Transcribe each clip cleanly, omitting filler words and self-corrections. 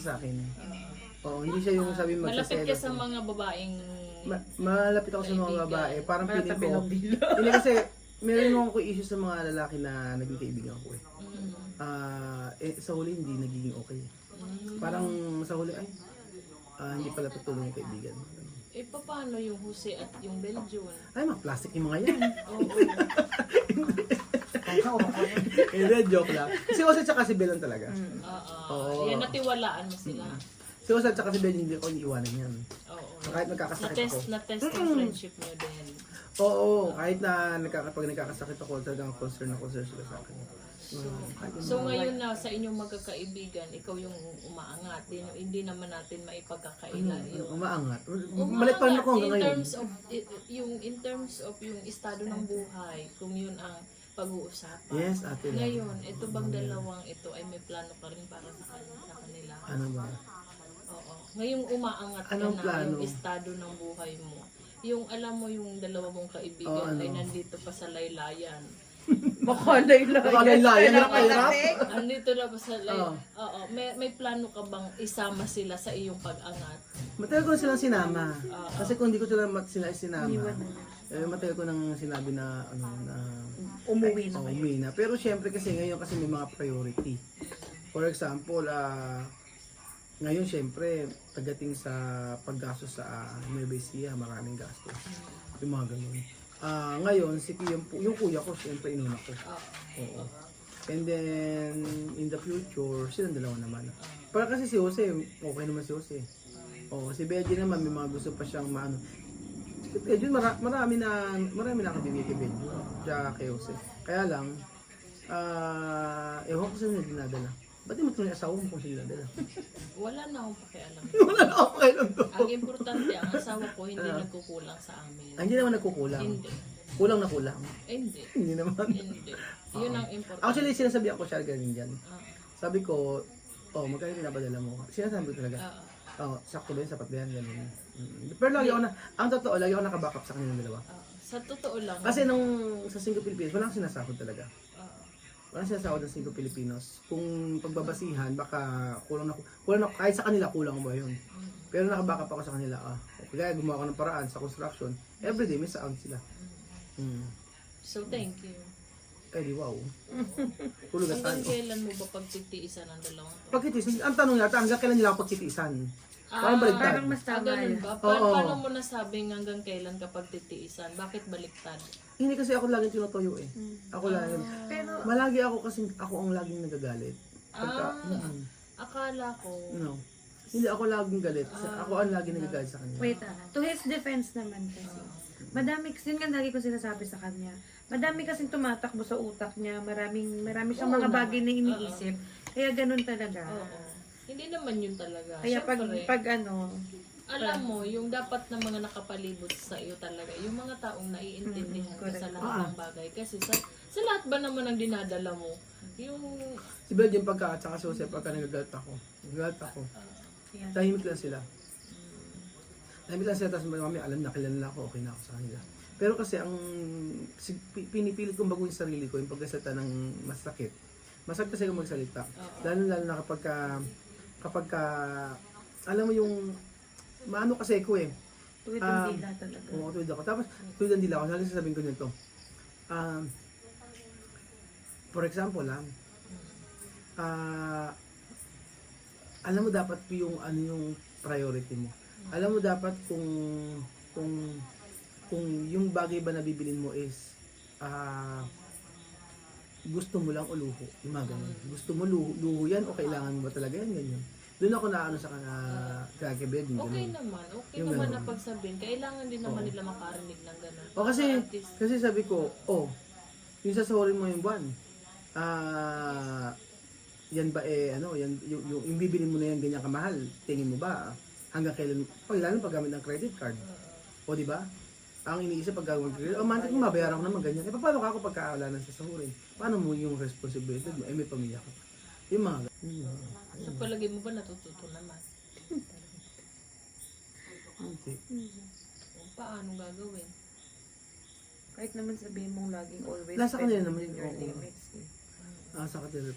sa akin. Oo, hindi siya yung sabi Malapit magsaselos. ka sa mga babaeng... Malapit ako sa mga Kaibigan. babae. Parang Para feeling tabi ko, ng bilo. hindi kasi, meron akong issue sa mga lalaki na naging kaibigan ko eh. Mm. Sa huli hindi nagiging okay. Parang sa huli ay hindi pala tutulong yung kaibigan. Eh, paano yung Jose at yung Belgian? Ay, mga plastic yung mga yan. Oo. Hindi, joke lang. Si Jose tsaka si Belon talaga. Oo. Yan, natiwalaan mo sila. Si Jose tsaka si Belon hindi ko iiwanan yan. Oo. So, kahit magkakasakit ako. Na-test yung friendship nyo din. Oo, kahit na pag nagkakasakit ako, talagang concern sila sa akin. So ngayon na sa inyong magkakaibigan, ikaw yung umaangat. Hindi naman natin maipagkakaila yun. Umaangat. Malit pa rin ako hanggang ngayon. In terms of yung estado ng buhay, kung yun ang pag-uusapan. Yes, ate. Ngayon, ito bang dalawang ito ay may plano ka rin para sa kanila? Ano ba? Oo. Ngayong umaangat ka Anong na plano? yung estado ng buhay mo. Yung alam mo yung dalawa mong kaibigan ay nandito pa sa laylayan. Nakalayan na kahirap. Andito na pa sa laylayan. Oo. May plano ka bang isama sila sa iyong pag-angat? Matagal ko na silang sinama. Kasi kung hindi ko sila sinama, matagal ko nang sinabi na Umuwi na. umuwi na. Pero syempre kasi ngayon kasi may mga priority. For example, ngayon syempre pagdating sa paggastos sa Nueva Ecija, maraming gastos. Yung mga ganun. Ngayon, yung kuya ko, syempre inuna ko. Oo. And then, in the future, silang dalawa naman. Para kasi si Jose, okay naman si Jose. Oo, si Benji naman, may mga gusto pa siyang maano. Si Benji, marami na kabibigay kay Benji. Tsaka kay Jose. Kaya lang, ewan ko saan nila dinadala. Ba't di mo ito yung asawa mo kung sila dinadala? Wala na akong pakialam. Wala na ako kailan to. Ang importante, ang asawa ko hindi nagkukulang sa amin. Hindi naman nagkukulang. Hindi. Kulang na kulang. Hindi. Hindi naman. Hindi. Yun ang importante. Actually, sinasabi ako siya ganun dyan. Ah. Sabi ko, magkano pinapadala mo? Sinasabi ko talaga. Ah. Sakto ba yun? Sapat ba yan? Ganun. Pero lagi ako ang totoo, lagi ako nakabackup sa kanilang dalawa. Sa totoo lang. Kasi sa Cinco Pilipinos, walang sinasahod talaga. Walang sinasahod ng Cinco Pilipinos. Kung pagbabasihan, baka kulang na, kahit sa kanila kulang ba yun. Pero nakabackup ako sa kanila. Kaya gumawa ko ng paraan sa construction. Everyday may sahod sila. So, thank you. Eh di wow. Tulog at Hanggang kailan mo ba pagtitiisan ang dalawang to? Pagkitisan, ang tanong yata, hanggang kailan nila ako pagkitisan? Parang baliktad. Parang mas tama ganun yan. ba? Oo. Paano mo nasabing hanggang kailan ka pagtitiisan? Bakit baliktad? Hindi kasi ako laging tinutuyo eh. Ako laging. Pero, Malagi ako kasi ako ang laging nagagalit. Akala ko. No. Hindi ako laging galit. Ako ang laging nagagalit sa kanya. wait to his defense naman kasi. Madami, kasi yun nga lagi ko sinasabi sa kanya. Madami kasing tumatakbo sa utak niya. Marami siyang mga bagay na iniisip. Kaya ganun talaga. Oo. Hindi naman yun talaga. Kaya Siyempre, pag alam mo, yung dapat na mga nakapalibot sa iyo talaga, yung mga taong naiintindihan ka sa lahat ng bagay. Kasi sa lahat ba naman ang dinadala mo? Yung... Si Bel, yung pagka, at saka si Jose, pagka nagagalit ako. Tahimik lang sila. Tahimik lang sila, tapos mami, alam na, kilala na ako, okay na ako sa kanila. Pero kasi pinipilit kong baguhin sa sarili ko, yung pagkasalita ng masakit. Masakit kasi kung magsalita. Lalo na kapag alam mo yung, maano kasi ko eh. tuwid ang dila talaga. Oo, tuwid ako. Tapos, tuwid ang dila ako. Lalo sasabihin ko nito. For example, alam mo dapat yung priority mo. Alam mo dapat kung yung bagay ba na bibilin mo is gusto mo lang o luho. Yung mga ganun. Gusto mo luho yan o kailangan mo ba talaga yan? Ganyan. Doon ako na sa kakibed. Okay naman. Okay yung naman ganun. na pagsabihin. Kailangan din naman nila makarinig ng gano'n. O kasi sabi ko, yung sasahurin mo yung buwan. Yan ba yan yung bibilin mo na yan ganyan kamahal. Tingin mo ba hanggang kailan lalo paggamit ng credit card. O di ba? Ang iniisip pag gagawin ko, mantik mo mabayaran ko naman ganyan. Paano ka ako pagkaala ng sasahurin? Paano mo yung responsibility mo? May pamilya ko. Yung mga Sa palagay mo ba natututo naman? okay. Paano gagawin? Kahit naman sabihin mong laging always Nasa kanila set naman within yun, your oo. limits. Sa kanila.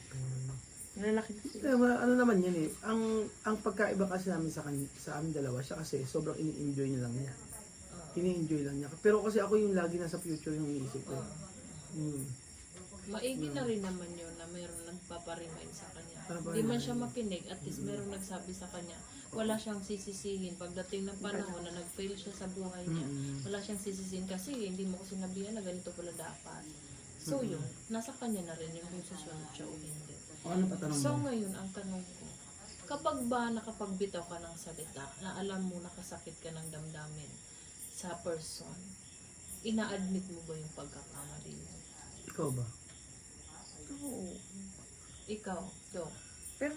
Lalaki na sila. Ano naman yan eh. Ang pagkaiba kasi namin sa amin dalawa, siya kasi sobrang ini-enjoy niya lang niya. Ini-enjoy lang niya. Pero kasi ako yung lagi nasa future yung iniisip ko. Maigi na rin naman yun na mayroong nagpaparemind sa kanya. Tama Hindi man yan. siya makinig, at least mayroong nagsabi sa kanya. Wala siyang sisisihin. Pagdating ng panahon na nag-fail siya sa buhay niya, wala siyang sisisihin kasi hindi mo ko sinabihan na ganito pala dapat. So yun, nasa kanya na rin yung kung susunod siya o hindi. O ano pa tanong So mo? ngayon, ang tanong ko, kapag ba nakapagbitaw ka ng salita na alam mo nakasakit ka ng damdamin sa person, ina-admit mo ba yung pagkakamali mo? Ikaw ba? Oo. Ikaw, Dok. Pero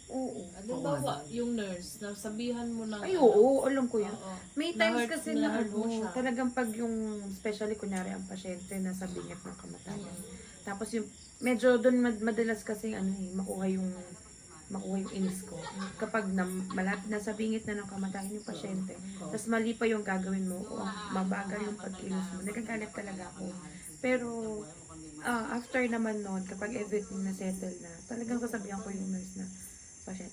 oo. Halimbawa, yung nurse, nasabihan mo ng... Ay, oo, alam ko yan. Oo. May times Na-hurt- kasi na na-hurt mo siya. talagang pag yung, especially kunyari ang pasyente na sa bingit ng kamatayan. Tapos yung, medyo doon madalas kasi makuha yung inis ko. Kapag malapit na sa bingit na ng kamatayan yung pasyente, tapos mali pa yung gagawin mo, o mabagal yung pagkilos mo, nagagalit talaga ako. Pero, after naman noon, kapag everything na settle na, talagang sasabihan ko yung nurse na,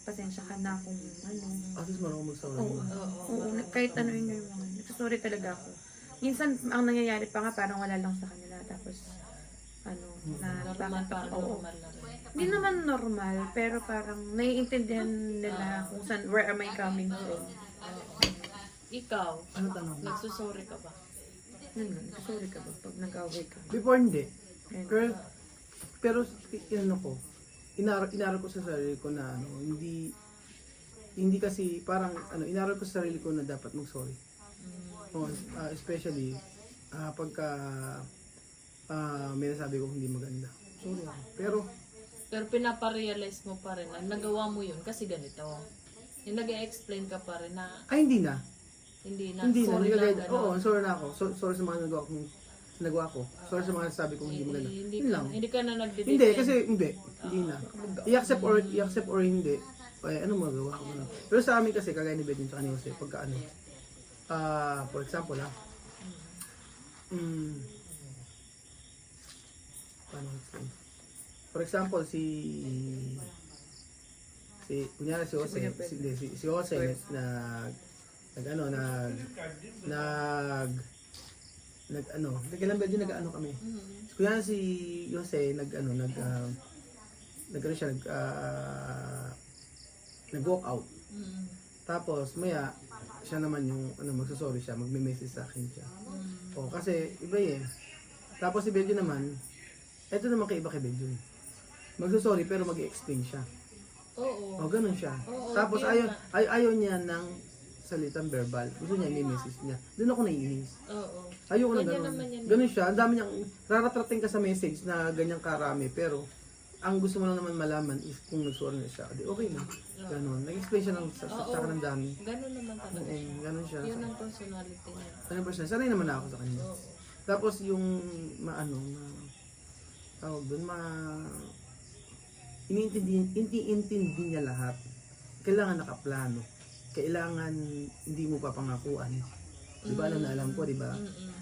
pasensya ka na kung ano. At least marunong magsawa Oo, mo. oo, kahit ano yun yung mga, nagsasorry talaga ako. Minsan, ang nangyayari pa nga, parang wala lang sa kanila, tapos, Normal, parang oo. normal na rin. Hindi naman normal, pero parang naiintindihan nila kung saan, where am I coming from. Ikaw, Ano tanong mo? nagsusorry ka ba? Yun nga, nagsasorry ka ba pag nag-away ka? Before hindi. Ayun. Pero inaral ko sa sarili ko na hindi kasi parang inaral ko sa sarili ko na dapat mag-sorry. Especially pagka may nasabi ko hindi maganda. Sorry ako. Pero pinaparealize mo pa rin na nagawa mo yun kasi ganito. Yung nag-explain ka pa rin na Hindi na. hindi na, Hindi na. sorry Hindi lang, na. Oo, sorry na ako. Sorry sa mga nagawa ko. Sorry sa mga nasabi ko hindi maganda. Hindi, Yun lang. hindi ka na nagde-defend. Hindi, kasi hindi na. I-accept or hindi, ano magawa ko na. Pero sa amin kasi, kagaya ni Bedin sa kanina kasi, pagka for example paano explain? For example, kunyari si Jose, si Jose nagkailan ba yun kami? Kunyari si Jose, nag-walk out. Tapos, maya, siya naman yung, magsasorry siya, magme-message sa akin siya. O, kasi, iba Tapos si Belgium naman, eto naman kay Belgium. Magsasorry pero mag-explain siya. Oo. O, ganun siya. Oo, Tapos, okay ayaw niya ng salitang verbal. Gusto niya may message niya. Doon ako naiinis. Oo. Ayoko na Ganyan gano'n. naman yan. Ganun siya. Ang dami niyang, raratrating ka sa message na ganyang karami. Pero, ang gusto mo lang naman malaman is kung nagsuwar na siya. Di okay na. Ganun. Nag-explain siya sa akin ng dami. Ganun naman talaga. Ganun siya. Yun ang personality niya. 100%. Sanay naman ako sa kanya. Oo. Tapos yung, tawag doon, iniintindi niya lahat. Kailangan nakaplano. Kailangan hindi mo papangakuan. Di ba? Alam na alam ko, di ba?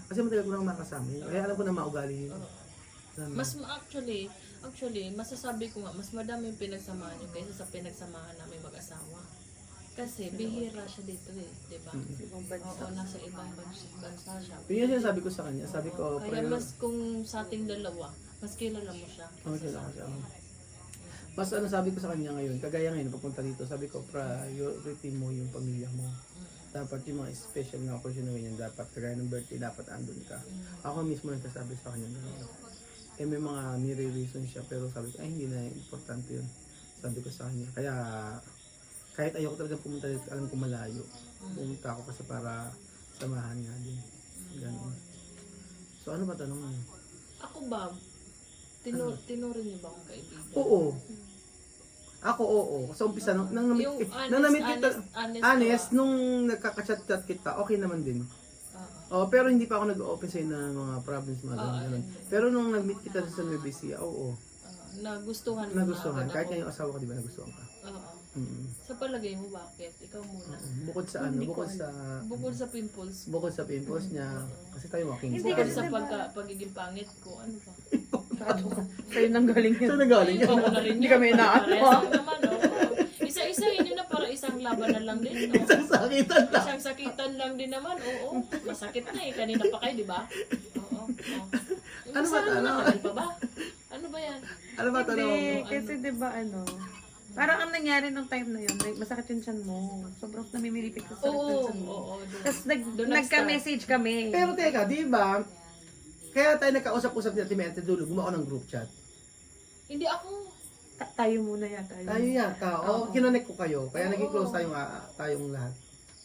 Kasi matagal ko nang makasama. Kaya alam ko na maugali yun. Actually, masasabi ko nga, mas madami yung pinagsamahan nyo kaysa sa pinagsamahan namin mag-asawa. Kasi bihira siya dito di ba? Ibang bansa. Oo, nasa ibang bansa siya. Yun yung sinasabi ko sa kanya. Sabi ko, Kaya mas kung sa ating dalawa, mas kilala mo siya. Mas sabi ko sa kanya ngayon, kagaya ngayon, papunta dito, sabi ko, priority mo yung pamilya mo. Dapat yung mga special na occasion na ganyan, dapat kagaya ng birthday, dapat andun ka. Ako mismo nagsasabi sa kanya gano'n. May mga nire-reason siya, pero sabi ko, hindi na importante yun. Sabi ko sa kanya. Kaya, kahit ayoko talaga pumunta dito, alam ko malayo. Pumunta ako kasi para samahan nga din. Ganun. So, ano ba tanong mo? Ako ba, tinurin niyo ba akong kaibigan? Oo. Ako, oo. Sa umpisa, nang namit kita, honest, nung nagkakachat-chat kita, okay naman din. Pero hindi pa ako nag-open sa'yo ng mga problems, mga ganun. Pero nung nag-meet kita sa Nueva Ecija, oo. Nagustuhan mo Nagustuhan. na. Kahit nga yung asawa ko, di ba, nagustuhan ka? Oo. Mm. Sa palagay mo, bakit? Ikaw muna. Bukod sa Bukod sa pimples. Bukod sa pimples niya, kasi tayo walking Hindi Bukod kasi sa diba- pagiging pangit ko, ano ba? Masyado ka. Sa'yo nang galing yun. Saan nagaling yan? Oo na rin Hindi yun. kami inaano. Parehas lang naman, oo. Isa-isahin nyo na para isang laban na lang din. No? Isang sakitan lang. Isang sakitan lang din naman, oo. Masakit na eh. Kanina pa kayo, di ba? Oo. Ano ba, ano? Matagal pa ba? Ano ba yan? Ano ba tanong? Hindi, kasi di ba parang ang nangyari nung time na yun, masakit yung tiyan mo. Sobrang namimilipit ka sa sakit yung Oo, tiyan mo. oo. doon. Tapos Doon nagka-message kami. Pero teka, di ba? Kaya tayo nagkausap-usap ni Ate Mente Dulo, gumawa ng group chat. Hindi ako. Tayo muna yata. Tayo yata. O, kinonek ko kayo. Kaya naging close Oo. tayong lahat.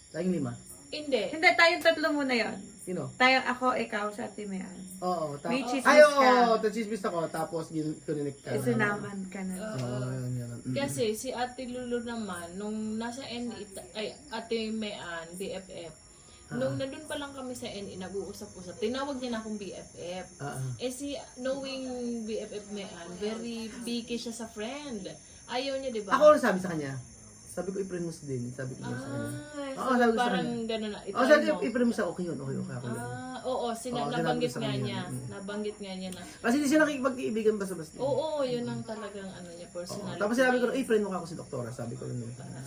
Tayong 5. Hindi. Hindi, tayong tatlo muna yun. Sino? Tayo, ako, ikaw, sa Ate Mayan. Oo. May chismis Ay, oo. ka. Chismis ako. Tapos, kinonek ka. Isinaman ka na. Oo, yun. Kasi si Ate Lulu naman, nung nasa NE, ay Ate Mean, BFF, nung nandun pa lang kami sa NE, nag-uusap-usap, tinawag niya na akong BFF. Eh si, knowing BFF Mean, very picky siya sa friend. Ayaw niya, di ba? Ako sabi sa kanya. Sabi ko, i-friend mo si din. Sabi ko sa kanya. Ah, Oo, sabi ko sa parang kanya. gano'n na. Oo, sabi ko, i-friend mo sa okay yun. Okay, ako yun. Oo, Oo, sinabi nabanggit ko sa nga kanya. niya. Nabanggit nga niya na. Kasi hindi siya nakikipag-iibigan basta-basta. Oo, yun ang talagang ano niya, Oo. personality. Tapos sinabi ko, friend mo ka ako si Doktora. Sabi ko rin sa kanya.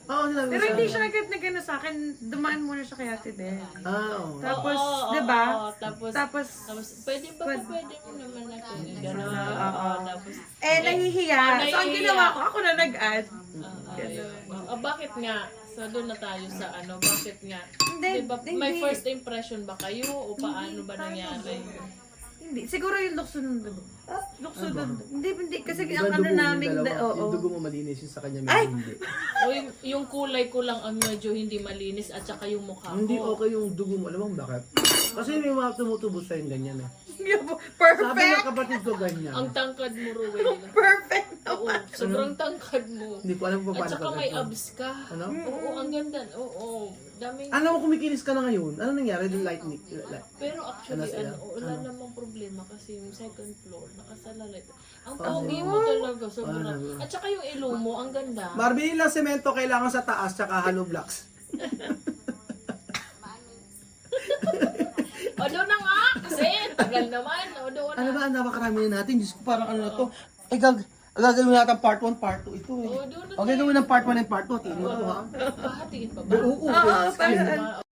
Oo, sinabi ko Pero sa hindi kanya. siya agad na gano'n sa akin. Dumaan muna siya kay Ate Den. Oo. Tapos, Oo, di ba? oo, tapos, Tapos, pwede ba pwede mo naman na gano'n. Oo. Tapos, nahihiya. So, ang ginawa ko, ako na nag-add. bakit nga? So, doon na tayo sa ano, bakit nga? Hindi, Diba, hindi. may first impression ba kayo? O paano ba nangyari? Hindi. Siguro yung lukso ng dugo. Lukso ng dugo. Hindi. Kasi Iba ang ano dugo yung namin, dalawa. oo. Yung dugo mo malinis, yung sa kanya Ay! medyo hindi. O yung kulay ko lang ang medyo hindi malinis at saka yung mukha ko. Hindi okay yung dugo mo. Alam mo bakit? Kasi may mga tumutubos sa'yo ganyan eh. Sabi ng Perfect! kapatid ko ganyan. Ang tangkad mo, Ruel. Perfect! Oo, sobrang tangkad mo. Hindi ko alam kung At paano saka ka may ganito. abs ka. Ano? Oo, ang ganda. Oo, daming... Alam mo, kumikinis ka na ngayon. Ano nangyari? Yung lightning. Pero actually, Ano sila? wala namang problema kasi yung second floor, nakasalalay. Ang pogi mo talaga, sobrang. At saka yung ilo mo, ang ganda. Barbie lang semento kailangan sa taas tsaka hollow blocks. O, doon na nga! Kasi, tagal naman. O, doon Ano na. ba? Ang napakarami na natin. Diyos ko, parang ano na to. Ay, gagawin natin part 1, part 2 ito eh. O, doon na. Okay, gawin ng part 1 and part 2. Tingin mo to ha. Pahatiin pa ba? Oo, Oo, okay. parang-